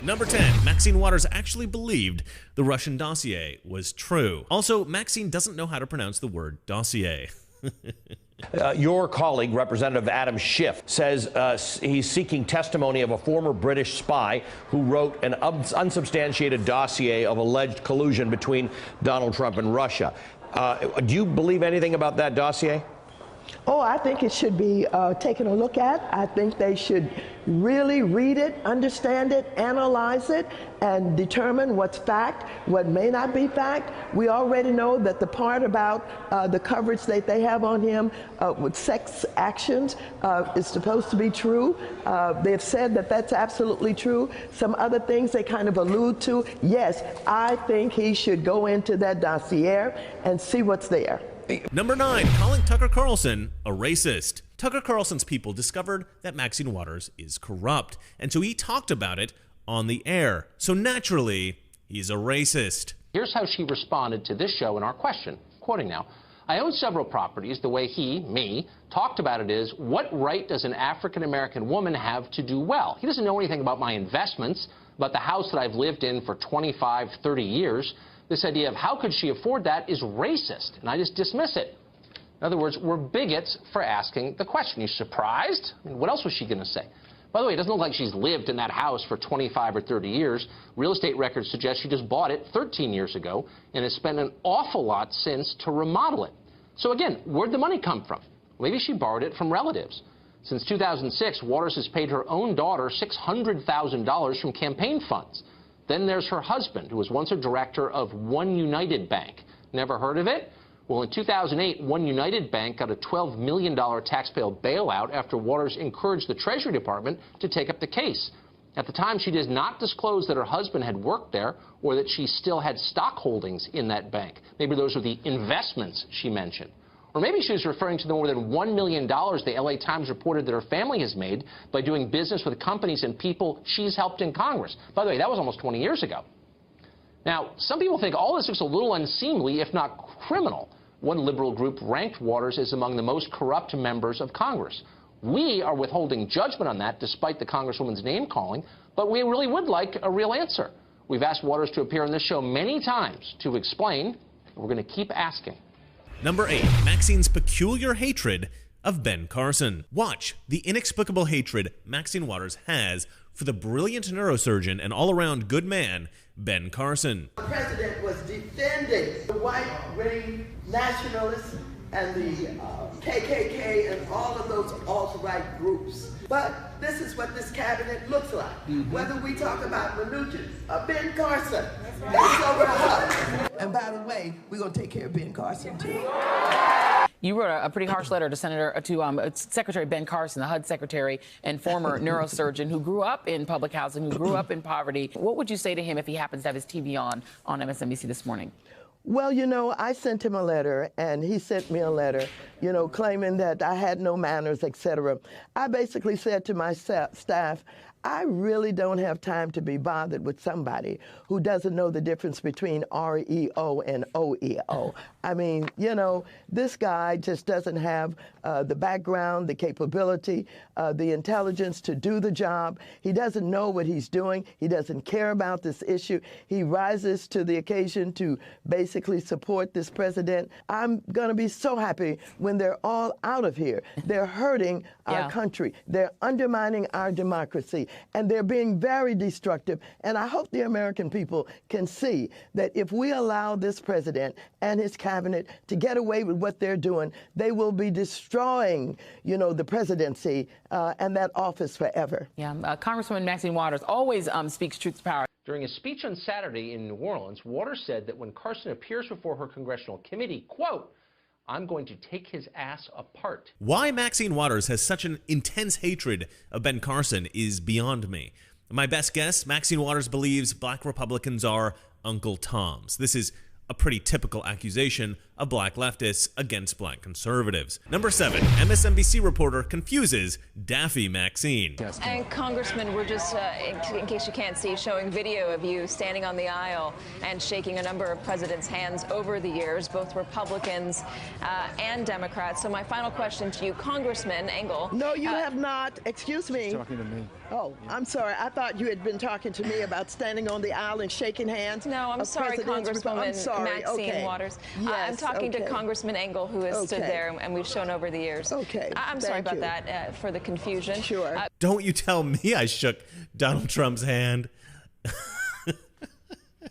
Number 10, Maxine Waters actually believed the Russian dossier was true. Also, Maxine doesn't know how to pronounce the word dossier. Your colleague, Representative Adam Schiff, says he's seeking testimony of a former British spy who wrote an unsubstantiated dossier of alleged collusion between Donald Trump and Russia. Do you believe anything about that dossier? Oh, I think it should be taken a look at. I think they should really read it, understand it, analyze it, and determine what's fact, what may not be fact. We already know that the part about the coverage that they have on him with sex actions is supposed to be true. They've said that that's absolutely true. Some other things they kind of allude to. Yes, I think he should go into that dossier and see what's there. Number 9, calling Tucker Carlson a racist. Tucker Carlson's people discovered that Maxine Waters is corrupt, and so he talked about it on the air. So naturally, he's a racist. Here's how she responded to this show in our question. Quoting now, I own several properties. The way me, talked about it is, what right does an African-American woman have to do well? He doesn't know anything about my investments, about the house that I've lived in for 25, 30 years. This idea of how could she afford that is racist, and I just dismiss it. In other words, we're bigots for asking the question. You surprised? I mean, what else was she going to say? By the way, it doesn't look like she's lived in that house for 25 or 30 years. Real estate records suggest she just bought it 13 years ago and has spent an awful lot since to remodel it. So again, where'd the money come from? Maybe she borrowed it from relatives. Since 2006, Waters has paid her own daughter $600,000 from campaign funds. Then there's her husband, who was once a director of One United Bank. Never heard of it? Well, in 2008, One United Bank got a $12 million taxpayer bailout after Waters encouraged the Treasury Department to take up the case. At the time, she did not disclose that her husband had worked there or that she still had stock holdings in that bank. Maybe those were the investments she mentioned. Or maybe she was referring to the more than $1 million the LA Times reported that her family has made by doing business with companies and people she's helped in Congress. By the way, that was almost 20 years ago. Now, some people think all this looks a little unseemly, if not criminal. One liberal group ranked Waters as among the most corrupt members of Congress. We are withholding judgment on that, despite the Congresswoman's name-calling, but we really would like a real answer. We've asked Waters to appear on this show many times to explain, and we're going to keep asking. Number 8, Maxine's peculiar hatred of Ben Carson. Watch the inexplicable hatred Maxine Waters has for the brilliant neurosurgeon and all-around good man, Ben Carson. The president was defending the white-wing nationalists and the KKK and all of those alt-right groups. But this is what this cabinet looks like. Whether we talk about Mnuchin or Ben Carson, that's over us. And by the way, we're going to take care of Ben Carson, too. You wrote a pretty harsh letter to Secretary Ben Carson, the HUD secretary and former neurosurgeon who grew up in public housing, who grew up in poverty. What would you say to him if he happens to have his TV on MSNBC this morning? Well, you know, I sent him a letter, and he sent me a letter, you know, claiming that I had no manners, etc. I basically said to my staff, I really don't have time to be bothered with somebody who doesn't know the difference between REO and OEO. I mean, you know, this guy just doesn't have the background, the capability, the intelligence to do the job. He doesn't know what he's doing. He doesn't care about this issue. He rises to the occasion to basically support this president. I'm going to be so happy when they're all out of here. They're hurting our country. They're undermining our democracy. And they're being very destructive. And I hope the American people can see that if we allow this president and his cabinet to get away with what they're doing, they will be destroying, you know, the presidency and that office forever. Yeah, Congresswoman Maxine Waters always speaks truth to power. During a speech on Saturday in New Orleans, Waters said that when Carson appears before her congressional committee, quote, I'm going to take his ass apart. Why Maxine Waters has such an intense hatred of Ben Carson is beyond me. My best guess, Maxine Waters believes black Republicans are Uncle Toms. This is a pretty typical accusation of black leftists against black conservatives. Number 7, MSNBC reporter confuses Daffy Maxine. And Congressman, we're just, in case you can't see, showing video of you standing on the aisle and shaking a number of presidents' hands over the years, both Republicans and Democrats. So my final question to you, Congressman Engel. No, you have not. Excuse me. He's talking to me. Oh, I'm sorry. I thought you had been talking to me about standing on the aisle and shaking hands. No, I'm sorry, Congresswoman Maxine Waters. Yes, I'm talking to Congressman Engel, who has stood there, and we've shown over the years. Okay. I'm sorry about that, for the confusion. Sure. Don't you tell me I shook Donald Trump's hand.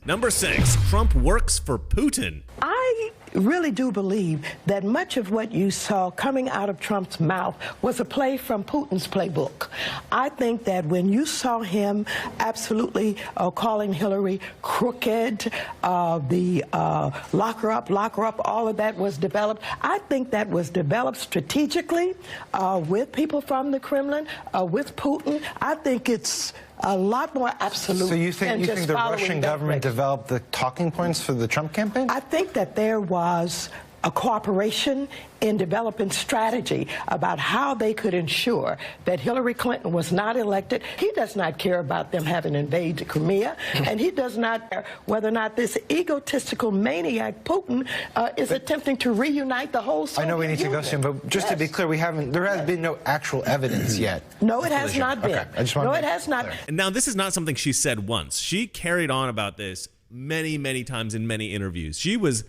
Number 6, Trump works for Putin. I really do believe that much of what you saw coming out of Trump's mouth was a play from Putin's playbook. I think that when you saw him absolutely calling Hillary crooked, lock her up, all of that was developed. I think that was developed strategically with people from the Kremlin, with Putin. I think it's a lot more absolute. So you think the Russian government developed the talking points for the Trump campaign? I think that there was a cooperation in developing strategy about how they could ensure that Hillary Clinton was not elected. He does not care about them having invaded Crimea, and he does not care whether or not this egotistical maniac Putin is attempting to reunite the whole Soviet I know we need to go soon, but just to be clear, there has been no actual evidence yet. No, it has not been. Okay. I just want no, to it has not. And now, this is not something she said once. She carried on about this many, many times in many interviews. She was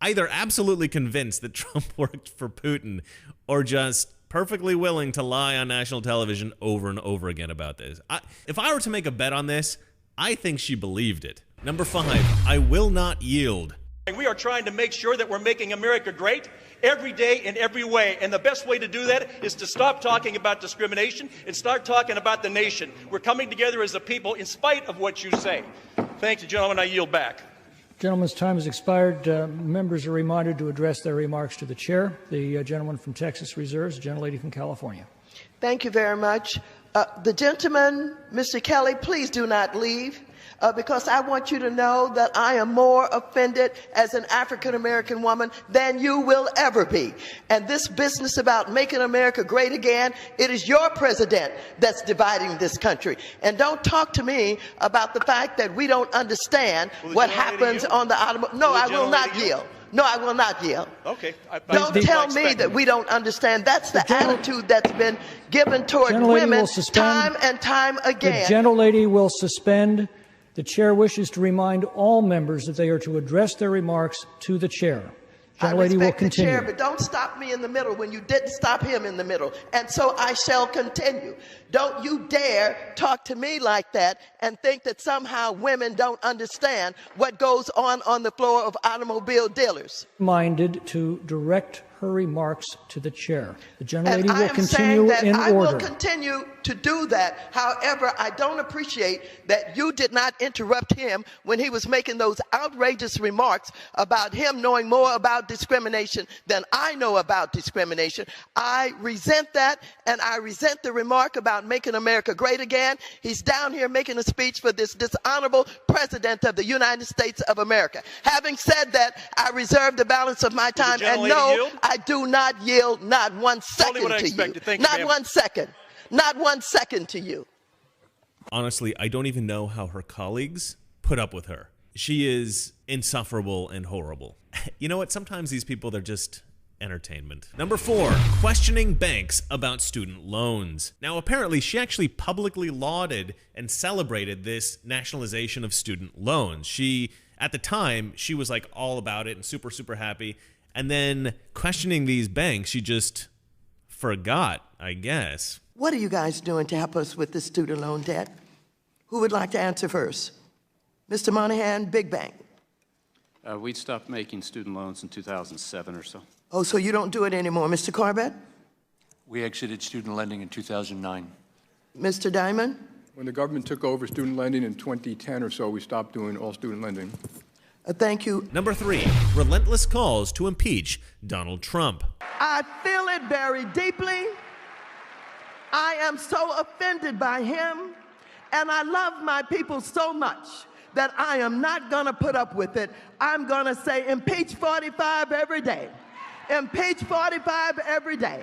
either absolutely convinced that Trump worked for Putin or just perfectly willing to lie on national television over and over again about this. If I were to make a bet on this, I think she believed it. Number 5, I will not yield. We are trying to make sure that we're making America great every day in every way. And the best way to do that is to stop talking about discrimination and start talking about the nation. We're coming together as a people in spite of what you say. Thank you, gentlemen. I yield back. Gentleman's time has expired. Members are reminded to address their remarks to the chair. The gentleman from Texas reserves, the gentlelady from California. Thank you very much. The gentleman, Mr. Kelly, please do not leave. Because I want you to know that I am more offended as an African-American woman than you will ever be. And this business about making America great again, it is your president that's dividing this country. And don't talk to me about the fact that we don't understand what happens on the automobile. No, I will not yield. No, I will not yield. Okay. Don't tell me that we don't understand. That's the attitude that's been given toward women time and time again. The gentlelady will suspend. The chair wishes to remind all members that they are to address their remarks to the chair. Gentlelady will continue. The chair, but don't stop me in the middle when you didn't stop him in the middle. And so I shall continue. Don't you dare talk to me like that and think that somehow women don't understand what goes on the floor of automobile dealers. Minded to direct her remarks to the chair. The gentlelady will continue in order. I will continue to do that. However, I don't appreciate that you did not interrupt him when he was making those outrageous remarks about him knowing more about discrimination than I know about discrimination. I resent that, and I resent the remark about making America great again. He's down here making a speech for this dishonorable president of the United States of America. Having said that, I reserve the balance of my time, and no, I do not yield not 1 second to you. Not 1 second. Not 1 second to you. Honestly, I don't even know how her colleagues put up with her. She is insufferable and horrible. You know what? Sometimes these people, they're just entertainment. Number 4, questioning banks about student loans. Now, apparently, she actually publicly lauded and celebrated this nationalization of student loans. At the time, she was like all about it and super, super happy. And then questioning these banks, she just forgot, I guess. What are you guys doing to help us with the student loan debt? Who would like to answer first? Mr. Monahan, big bank. We stopped making student loans in 2007 or so. Oh, so you don't do it anymore. Mr. Corbett? We exited student lending in 2009. Mr. Diamond? When the government took over student lending in 2010 or so, we stopped doing all student lending. Thank you. Number 3, relentless calls to impeach Donald Trump. I feel it very deeply. I am so offended by him, and I love my people so much that I am not going to put up with it. I'm going to say impeach 45 every day. Impeach 45 every day.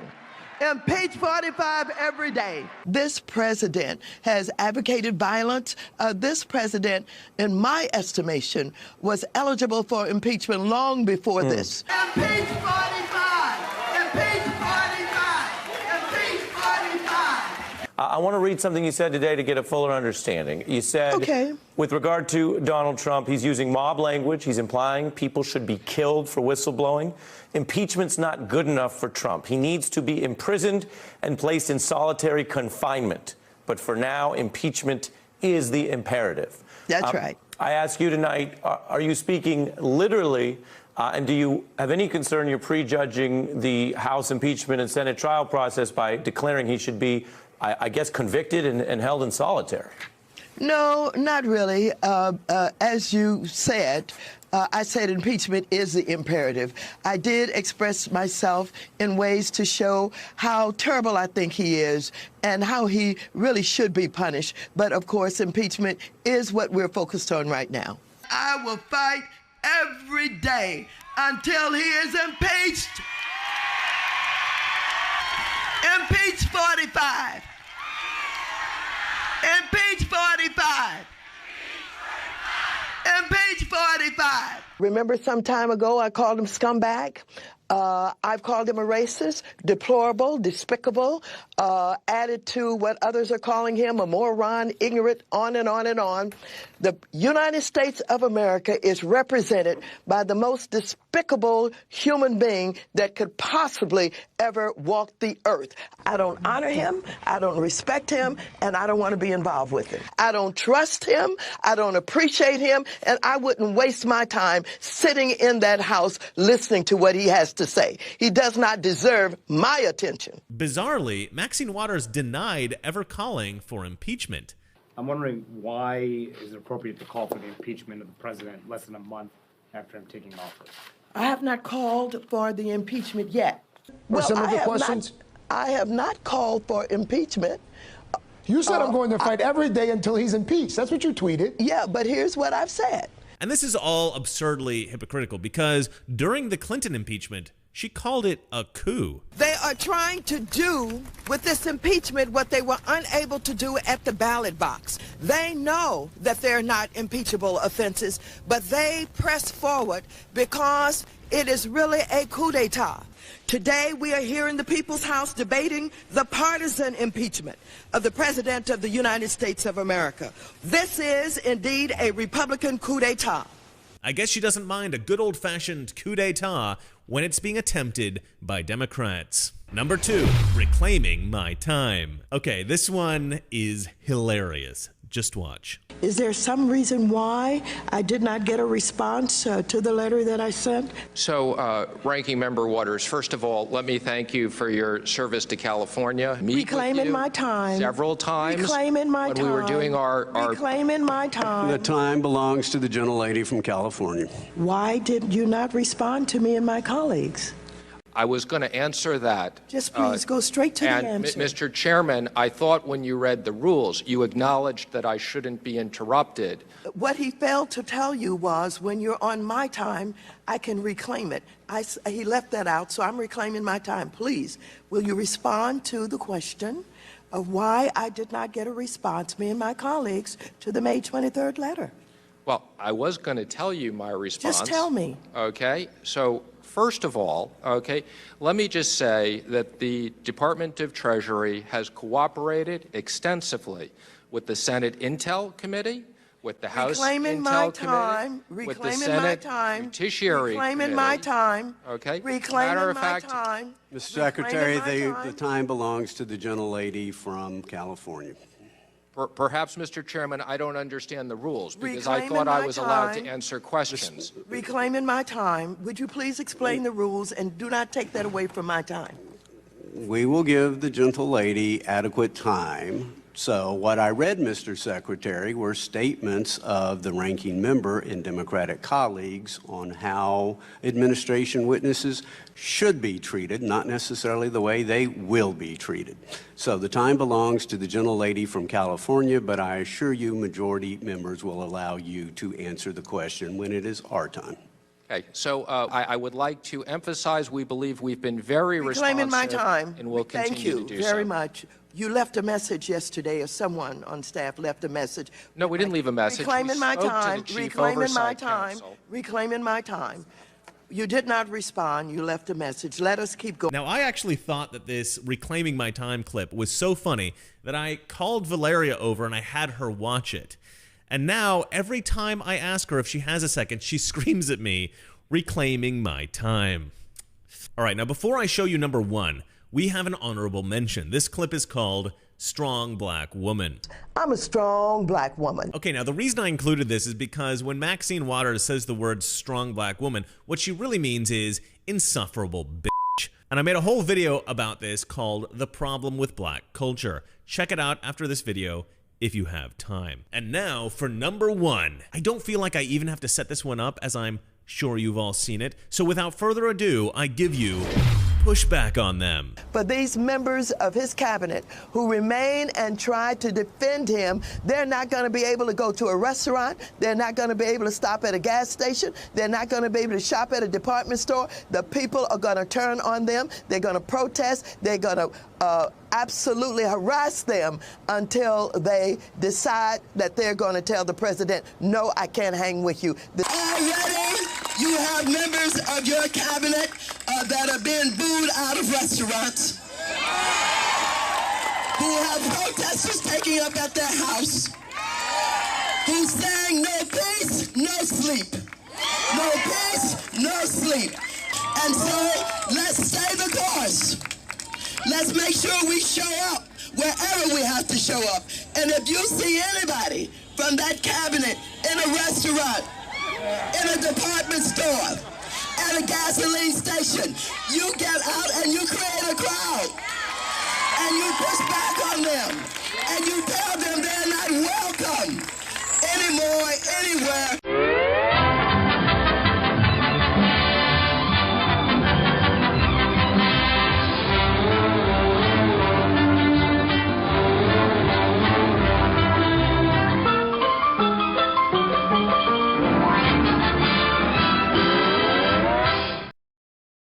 Impeach 45 every day. This president has advocated violence. This president, in my estimation, was eligible for impeachment long before this. Impeach 45! Impeach 45! Impeach 45! I want to read something you said today to get a fuller understanding. You said, with regard to Donald Trump, he's using mob language. He's implying people should be killed for whistleblowing. Impeachment's not good enough for Trump. He needs to be imprisoned and placed in solitary confinement. But for now, impeachment is the imperative. That's right. I ask you tonight, are you speaking literally, and do you have any concern you're prejudging the House impeachment and Senate trial process by declaring he should be, I guess, convicted and held in solitary? No, not really. As you said, I said impeachment is the imperative. I did express myself in ways to show how terrible I think he is and how he really should be punished. But, of course, impeachment is what we're focused on right now. I will fight every day until he is impeached. Impeach 45. Impeach 45. Impeach 45. Remember some time ago I called him scumbag? I've called him a racist, deplorable, despicable, added to what others are calling him, a moron, ignorant, on and on and on. The United States of America is represented by the most despicable human being that could possibly ever walk the earth. I don't honor him, I don't respect him, and I don't want to be involved with him. I don't trust him, I don't appreciate him, and I wouldn't waste my time sitting in that house listening to what he has to say. He does not deserve my attention. Bizarrely, Maxine Waters denied ever calling for impeachment. I'm wondering, why is it appropriate to call for the impeachment of the president less than a month after him taking office? I have not called for the impeachment yet. Well, some of the questions? I have not called for impeachment. You said I'm going to fight every day until he's impeached. That's what you tweeted. Yeah, but here's what I've said. And this is all absurdly hypocritical because during the Clinton impeachment, she called it a coup. They are trying to do with this impeachment what they were unable to do at the ballot box. They know that they're not impeachable offenses, but they press forward because it is really a coup d'etat. Today, we are here in the People's House debating the partisan impeachment of the President of the United States of America. This is indeed a Republican coup d'etat. I guess she doesn't mind a good old-fashioned coup d'etat when it's being attempted by Democrats. Number 2, reclaiming my time. Okay, this one is hilarious. Just watch. Is there some reason why I did not get a response to the letter that I sent? So, Ranking Member Waters, first of all, let me thank you for your service to California. Reclaiming my time. Several times. Reclaiming my time. When we were doing our Reclaiming my time. The time belongs to the gentlelady from California. Why did you not respond to me and my colleagues? I was going to answer that. Just please go straight to the answer. Mr. Chairman, I thought when you read the rules, you acknowledged that I shouldn't be interrupted. What he failed to tell you was when you're on my time, I can reclaim it. He left that out, so I'm reclaiming my time. Please, will you respond to the question of why I did not get a response, me and my colleagues, to the May 23rd letter? Well, I was going to tell you my response. Just tell me. Okay, so first of all, let me just say that the Department of Treasury has cooperated extensively with the Senate Intel Committee, with the House Intel Committee, with the Senate Judiciary Reclaiming my time. Okay. Reclaiming Matter of my fact, time. Mr. Secretary, the time belongs to the gentlelady from California. Perhaps, Mr. Chairman, I don't understand the rules because I thought I was allowed to answer questions. Reclaiming my time. Would you please explain the rules and do not take that away from my time? We will give the gentlelady adequate time So what I read, Mr. Secretary, were statements of the ranking member and Democratic colleagues on how administration witnesses should be treated, not necessarily the way they will be treated. So the time belongs to the gentlelady from California, but I assure you majority members will allow you to answer the question when it is our time. Okay, so I would like to emphasize we believe we've been very Reclaiming responsive my time. and will Thank continue you to do very so. much. You left a message yesterday, or someone on staff left a message. No, we didn't leave a message. Reclaiming We my spoke to the time, Chief reclaiming my Oversight time, Council. reclaiming my time. You did not respond. You left a message. Let us keep going. Now, I actually thought that this Reclaiming My Time clip was so funny that I called Valeria over and I had her watch it. And now, every time I ask her if she has a second, she screams at me, reclaiming my time. All right, now before I show you number one, we have an honorable mention. This clip is called Strong Black Woman. I'm a strong black woman. Okay, now the reason I included this is because when Maxine Waters says the word strong black woman, what she really means is insufferable bitch. And I made a whole video about this called The Problem with Black Culture. Check it out after this video if you have time. And now for number one. I don't feel like I even have to set this one up as I'm sure you've all seen it. So without further ado, I give you pushback on them. But these members of his cabinet who remain and try to defend him, they're not going to be able to go to a restaurant. They're not going to be able to stop at a gas station. They're not going to be able to shop at a department store. The people are going to turn on them. They're going to protest. They're going to absolutely harass them until they decide that they're going to tell the president, no, I can't hang with you. Already, you have members of your cabinet that are being booed out of restaurants, who have protesters taking up at their house, who's saying no peace, no sleep. No peace, no sleep. And so, let's stay the course. Let's make sure we show up wherever we have to show up. And if you see anybody from that cabinet in a restaurant, in a department store, at a gasoline station, you get out and you create a crowd. And you push back on them. And you tell them they're not welcome anymore, anywhere